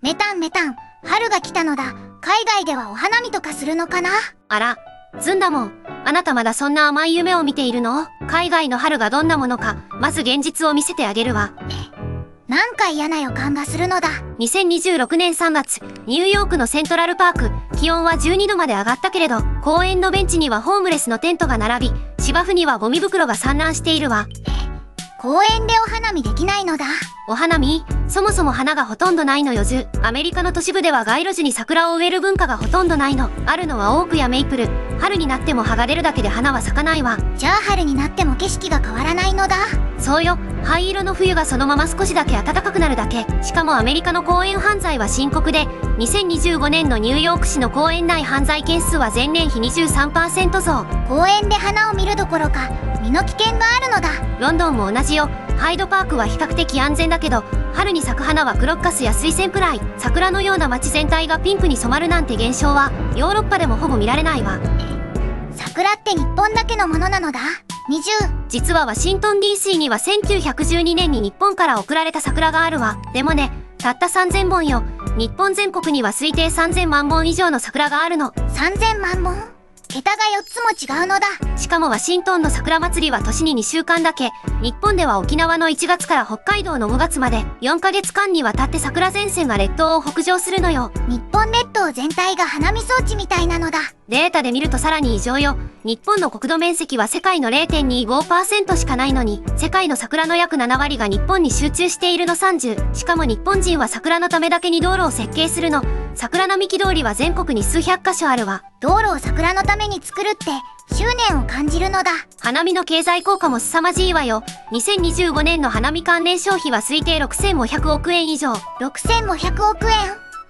メタン、春が来たのだ。海外ではお花見とかするのかな？あら、ずんだもん。あなたまだそんな甘い夢を見ているの？海外の春がどんなものか、まず現実を見せてあげるわ。なんか嫌な予感がするのだ。2026年3月、ニューヨークのセントラルパーク、気温は12度まで上がったけれど、公園のベンチにはホームレスのテントが並び、芝生にはゴミ袋が散乱しているわ。公園でお花見できないのだ。お花見？そもそも花がほとんどないのよ。アメリカの都市部では街路樹に桜を植える文化がほとんどないの。あるのはオークやメイプル。春になっても葉が出るだけで花は咲かないわ。じゃあ春になっても景色が変わらないのだ。そうよ。灰色の冬がそのまま少しだけ暖かくなるだけ。しかもアメリカの公園犯罪は深刻で、2025年のニューヨーク市の公園内犯罪件数は前年比 23% 増。公園で花を見るどころか身の危険があるのだ。ロンドンも同じよ。ハイドパークは比較的安全だけど、春に咲く花はクロッカスやスイセンくらい。桜のような街全体がピンクに染まるなんて現象はヨーロッパでもほぼ見られないわ。桜って日本だけのものなのだ。実はワシントン DC には1912年に日本から送られた桜があるわ。でもね、たった3000本よ。日本全国には推定3000万本以上の桜があるの。3000万本？桁が4つも違うのだ。しかもワシントンの桜祭りは年に2週間だけ。日本では沖縄の1月から北海道の5月まで4ヶ月間にわたって桜前線が列島を北上するのよ。日本列島全体が花見装置みたいなのだ。データで見るとさらに異常よ。日本の国土面積は世界の 0.25% しかないのに、世界の桜の約7割が日本に集中しているの。30。しかも日本人は桜のためだけに道路を設計するの。桜並木通りは全国に数百箇所あるわ。道路を桜のために作るって執念を感じるのだ。花見の経済効果も凄まじいわよ。2025年の花見関連消費は推定6500億円以上。6500億円？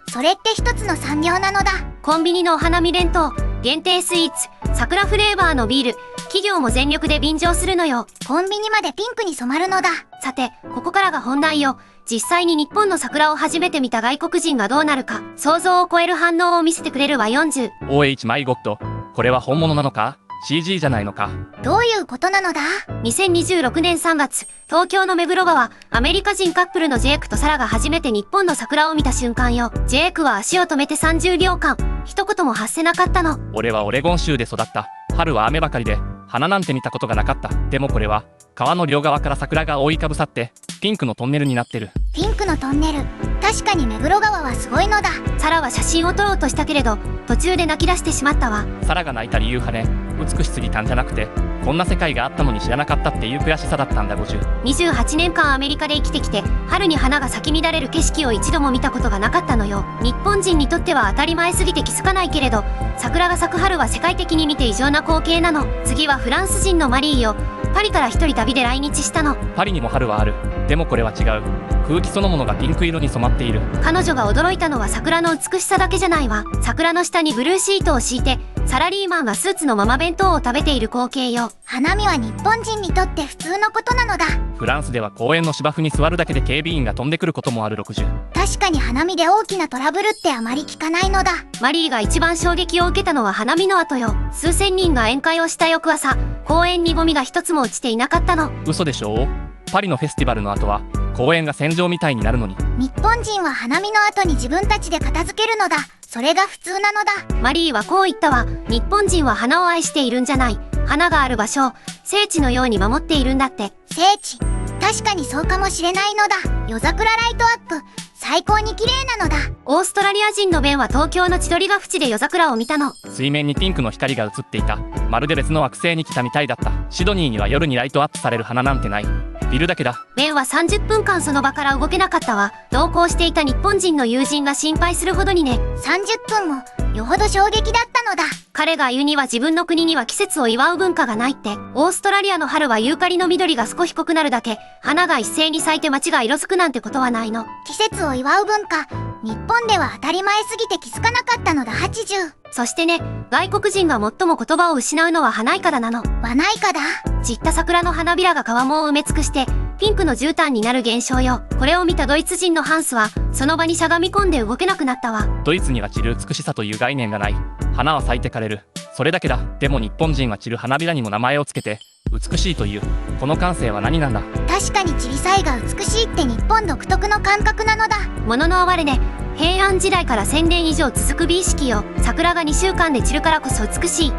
それって一つの産業なのだ。コンビニのお花見弁当、限定スイーツ、桜フレーバーのビール、企業も全力で便乗するのよ。コンビニまでピンクに染まるのだ。さて、ここからが本題よ。実際に日本の桜を初めて見た外国人がどうなるか、想像を超える反応を見せてくれるわ。40。OH マイゴッド、これは本物なのか？ CG じゃないのか？どういうことなのだ？ 2026年3月、東京の目黒川、アメリカ人カップルのジェイクとサラが初めて日本の桜を見た瞬間よ。ジェイクは足を止めて30秒間、一言も発せなかったの。俺はオレゴン州で育った。春は雨ばかりで、花なんて見たことがなかった。でもこれは、川の両側から桜が覆いかぶさって、ピンクのトンネルになってる。ピンクのトンネル。確かに目黒川はすごいのだ。サラは写真を撮ろうとしたけれど、途中で泣き出してしまったわ。サラが泣いた理由はね、美しすぎたんじゃなくて、こんな世界があったのに知らなかったっていう悔しさだったんだ。50。28年間アメリカで生きてきて、春に花が咲き乱れる景色を一度も見たことがなかったのよ。日本人にとっては当たり前すぎて気づかないけれど、桜が咲く春は世界的に見て異常な光景なの。次はフランス人のマリーよ。パリから一人旅で来日したの。パリにも春はある。でもこれは違う。空気そのものがピンク色に染まっている。彼女が驚いたのは桜の美しさだけじゃないわ。桜の下にブルーシートを敷いて、サラリーマンがスーツのまま弁当を食べている光景よ。花見は日本人にとって普通のことなのだ。フランスでは公園の芝生に座るだけで警備員が飛んでくることもある。60。確かに花見で大きなトラブルってあまり聞かないのだ。マリーが一番衝撃を受けたのは花見の後よ。数千人が宴会をした翌朝、公園にゴミが一つも落ちていなかったの。嘘でしょ？パリのフェスティバルの後は公園が戦場みたいになるのに。日本人は花見の後に自分たちで片付けるのだ。それが普通なのだ。マリーはこう言ったわ。日本人は花を愛しているんじゃない。花がある場所を聖地のように守っているんだって。聖地。確かにそうかもしれないのだ。夜桜ライトアップ。最高に綺麗なのだ。オーストラリア人のベンは東京の千鳥ヶ淵で夜桜を見たの。水面にピンクの光が映っていた。まるで別の惑星に来たみたいだった。シドニーには夜にライトアップされる花なんてない。ビルだけだ。ベンは30分間その場から動けなかったわ。同行していた日本人の友人が心配するほどにね。30分もよほど衝撃だったのだ。彼が言うには自分の国には季節を祝う文化がないって。オーストラリアの春はユーカリの緑が少し濃くなるだけ。花が一斉に咲いて街が色づくなんてことはないの。季節を祝う文化。日本では当たり前すぎて気づかなかったのだ。80。そしてね、外国人が最も言葉を失うのは花いかだなの。花いかだ。散った桜の花びらが川面を埋め尽くして、ピンクの絨毯になる現象よ。これを見たドイツ人のハンスは、その場にしゃがみ込んで動けなくなったわ。ドイツには散る美しさという概念がない。花は咲いて枯れる。それだけだ。でも日本人は散る花びらにも名前をつけて、美しいというこの感性は何なんだ。確かに散りさえが美しいって日本独特の感覚なのだ。物の哀れね、平安時代から1000年以上続く美意識よ。桜が2週間で散るからこそ美しい。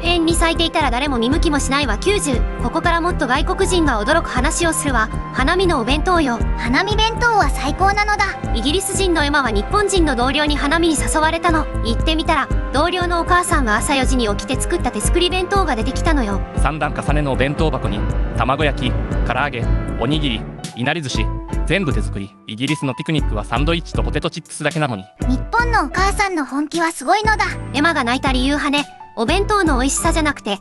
永遠に咲いていたら誰も見向きもしないわ。90。ここからもっと外国人が驚く話をするわ。花見のお弁当よ。花見弁当は最高なのだ。イギリス人のエマは日本人の同僚に花見に誘われたの。行ってみたら同僚のお母さんが朝4時に起きて作った手作り弁当が出てきたのよ。3段重ねのお弁当箱に卵焼き、唐揚げ、おにぎり、いなり寿司、全部手作り。イギリスのピクニックはサンドイッチとポテトチップスだけなのに。日本のお母さんの本気はすごいのだ。エマが泣いた理由はね、お弁当の美味しさじゃなくて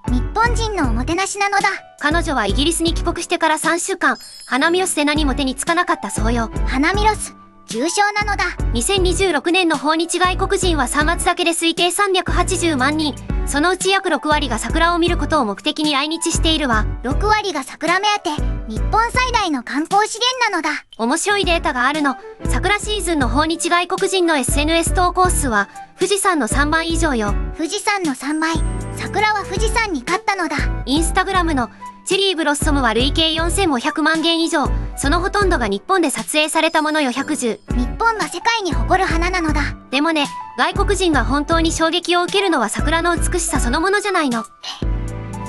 日本人のおもてなしなのだ。彼女はイギリスに帰国してから3週間花見ロスで何も手につかなかったそうよ。花見ロス重症なのだ。2026年の訪日外国人は3月だけで推定380万人。そのうち約6割が桜を見ることを目的に来日しているわ。6割が桜目当て。日本最大の観光資源なのだ。面白いデータがあるの。桜シーズンの訪日外国人の SNS 投稿数は富士山の3倍以上よ。富士山の3倍。桜は富士山に勝ったのだ。インスタグラムのチェリーブロッソムは累計4500万件以上。そのほとんどが日本で撮影されたものよ。110。日本が世界に誇る花なのだ。でもね、外国人が本当に衝撃を受けるのは桜の美しさそのものじゃないの。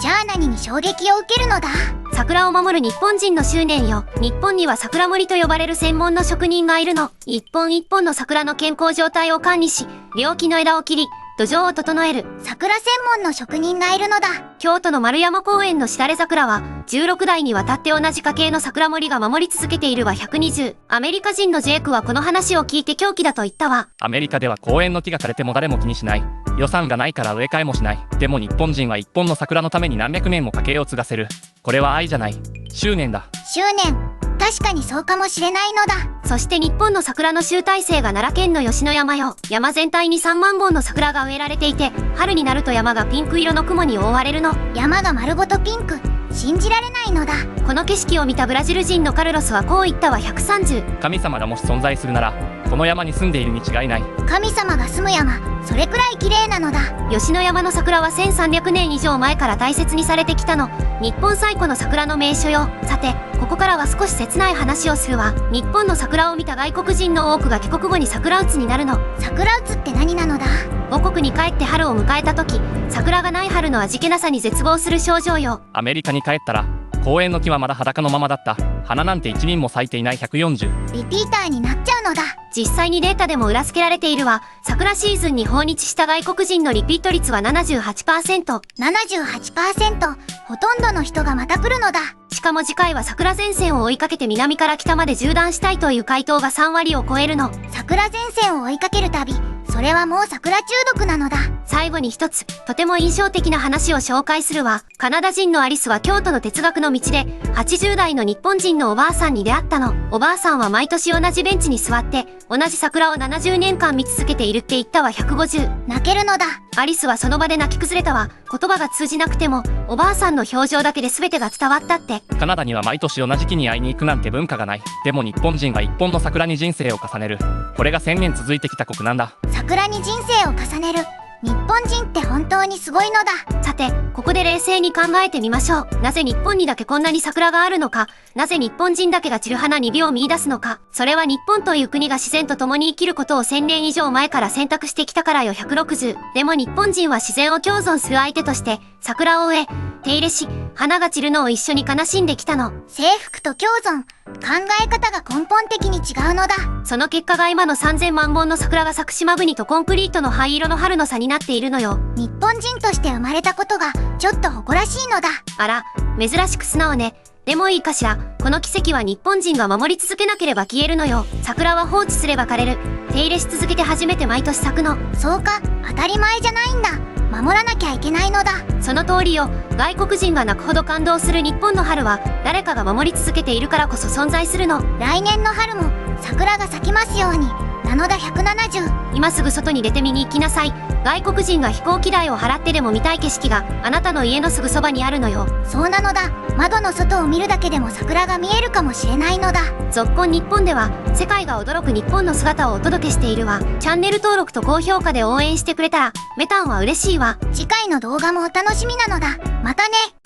じゃあ何に衝撃を受けるのだ。桜を守る日本人の執念よ。日本には桜森と呼ばれる専門の職人がいるの。一本一本の桜の健康状態を管理し、病気の枝を切り、土壌を整える。桜専門の職人がいるのだ。京都の丸山公園のしだれ桜は、16代にわたって同じ家系の桜森が守り続けているわ。120。アメリカ人のジェイクはこの話を聞いて狂気だと言ったわ。アメリカでは公園の木が枯れても誰も気にしない。予算がないから植え替えもしない。でも日本人は一本の桜のために何百年も家計を継がせる。これは愛じゃない。執念だ。執念。確かにそうかもしれないのだ。そして日本の桜の集大成が奈良県の吉野山よ。山全体に3万本の桜が植えられていて、春になると山がピンク色の雲に覆われるの。山が丸ごとピンク。信じられないのだ。この景色を見たブラジル人のカルロスはこう言ったわ。130。神様がもし存在するなら、この山に住んでいるに違いない。神様が住む山、それくらい綺麗なのだ。吉野山の桜は1300年以上前から大切にされてきたの。日本最古の桜の名所よ。さて、ここからは少し切ない話をするわ。日本の桜を見た外国人の多くが帰国後に桜うつになるの。桜うつって何なのだ。母国に帰って春を迎えた時、桜がない春の味気なさに絶望する症状よ。アメリカに帰ったら、公園の木はまだ裸のままだった。花なんて一輪も咲いていない。140。リピーターになっちゃうのだ。実際にデータでも裏付けられているわ。桜シーズンに訪日した外国人のリピート率は 78%。78%。ほとんどの人がまた来るのだ。しかも次回は桜前線を追いかけて南から北まで縦断したいという回答が3割を超えるの。桜前線を追いかける旅。それはもう桜中毒なのだ。最後に一つ、とても印象的な話を紹介するわ。カナダ人のアリスは京都の哲学の道で、80代の日本人のおばあさんに出会ったの。おばあさんは毎年同じベンチに座って、同じ桜を70年間見続けているって言ったわ。150。泣けるのだ。アリスはその場で泣き崩れたわ。言葉が通じなくても、おばあさんの表情だけで全てが伝わったって。カナダには毎年同じ木に会いに行くなんて文化がない。でも日本人が一本の桜に人生を重ねる。これが1000年続いてきた国なんだ。桜に人生を重ねる。日本人って本当にすごいのだ。さて、ここで冷静に考えてみましょう。なぜ日本にだけこんなに桜があるのか。なぜ日本人だけが散る花に美を見出すのか。それは日本という国が自然と共に生きることを1000年以上前から選択してきたからよ。160。でも日本人は自然を共存する相手として、桜を植え、手入れし、花が散るのを一緒に悲しんできたの。征服と共存。考え方が根本的に違うのだ。その結果が今の3000万本の桜が咲く島国とコンクリートの灰色の春の差になっているのよ。日本人として生まれたことがちょっと誇らしいのだ。あら、珍しく素直ね。でもいいかしら。この奇跡は日本人が守り続けなければ消えるのよ。桜は放置すれば枯れる。手入れし続けて初めて毎年咲くの。そうか、当たり前じゃないんだ。守らなきゃいけないのだ。その通りよ。外国人が泣くほど感動する日本の春は誰かが守り続けているからこそ存在するの。来年の春も桜が咲きますように。なのだ。170。今すぐ外に出て見に行きなさい。外国人が飛行機代を払ってでも見たい景色があなたの家のすぐそばにあるのよ。そうなのだ。窓の外を見るだけでも桜が見えるかもしれないのだ。ぞっこん日本では世界が驚く日本の姿をお届けしているわ。チャンネル登録と高評価で応援してくれたらメタンは嬉しいわ。次回の動画もお楽しみなのだ。またね。